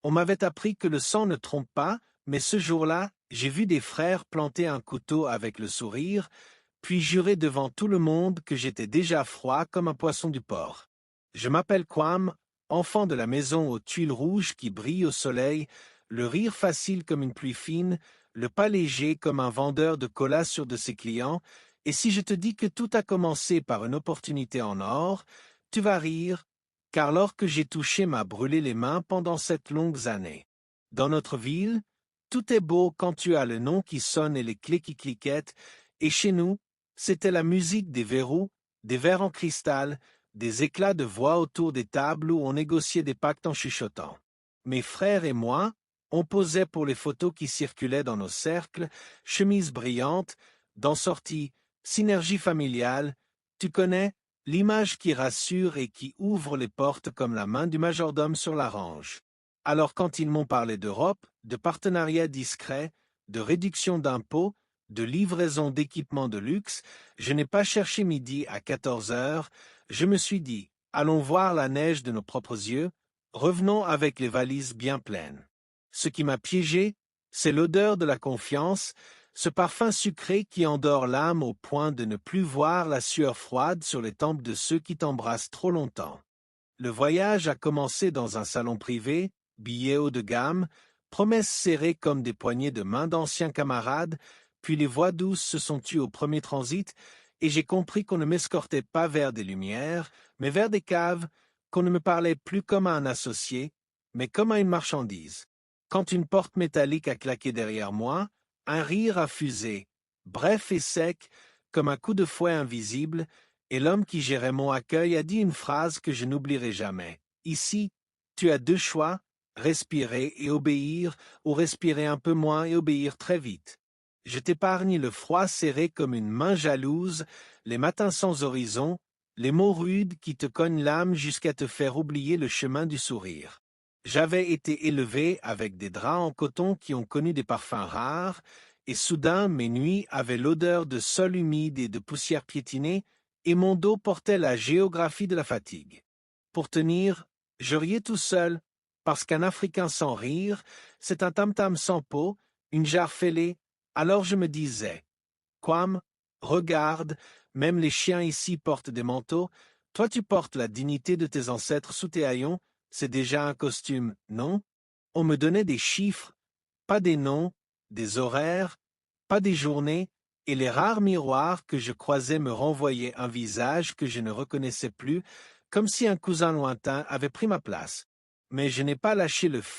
On m'avait appris que le sang ne trompe pas, mais ce jour-là, j'ai vu des frères planter un couteau avec le sourire, puis jurer devant tout le monde que j'étais déjà froid comme un poisson du port. Je m'appelle Kwam, enfant de la maison aux tuiles rouges qui brille au soleil, le rire facile comme une pluie fine, le pas léger comme un vendeur de cola sur de ses clients, et si je te dis que tout a commencé par une opportunité en or, tu vas rire, car l'or que j'ai touché m'a brûlé les mains pendant 7 longues années. Dans notre ville, tout est beau quand tu as le nom qui sonne et les clés qui cliquettent, et chez nous, c'était la musique des verrous, des verres en cristal, des éclats de voix autour des tables où on négociait des pactes en chuchotant. Mes frères et moi, on posait pour les photos qui circulaient dans nos cercles, chemises brillantes, dans sortie, synergie familiale, tu connais, l'image qui rassure et qui ouvre les portes comme la main du majordome sur la range. Alors quand ils m'ont parlé d'Europe, de partenariats discrets, de réduction d'impôts, de livraison d'équipements de luxe, je n'ai pas cherché midi à 14 heures, je me suis dit, allons voir la neige de nos propres yeux, revenons avec les valises bien pleines. Ce qui m'a piégé, c'est l'odeur de la confiance, ce parfum sucré qui endort l'âme au point de ne plus voir la sueur froide sur les tempes de ceux qui t'embrassent trop longtemps. Le voyage a commencé dans un salon privé, billets haut de gamme, promesses serrées comme des poignées de main d'anciens camarades, puis les voix douces se sont tues au premier transit, et j'ai compris qu'on ne m'escortait pas vers des lumières, mais vers des caves, qu'on ne me parlait plus comme à un associé, mais comme à une marchandise. Quand une porte métallique a claqué derrière moi, un rire a fusé, bref et sec, comme un coup de fouet invisible, et l'homme qui gérait mon accueil a dit une phrase que je n'oublierai jamais. Ici, tu as deux choix, respirer et obéir, ou respirer un peu moins et obéir très vite. Je t'épargne le froid serré comme une main jalouse, les matins sans horizon, les mots rudes qui te cognent l'âme jusqu'à te faire oublier le chemin du sourire. J'avais été élevé avec des draps en coton qui ont connu des parfums rares, et soudain mes nuits avaient l'odeur de sol humide et de poussière piétinée, et mon dos portait la géographie de la fatigue. Pour tenir, je riais tout seul, parce qu'un Africain sans rire, c'est un tam-tam sans peau, une jarre fêlée. Alors je me disais, Kwam, regarde, même les chiens ici portent des manteaux, toi tu portes la dignité de tes ancêtres sous tes haillons, c'est déjà un costume, non? On me donnait des chiffres, pas des noms, des horaires, pas des journées, et les rares miroirs que je croisais me renvoyaient un visage que je ne reconnaissais plus, comme si un cousin lointain avait pris ma place. Mais je n'ai pas lâché le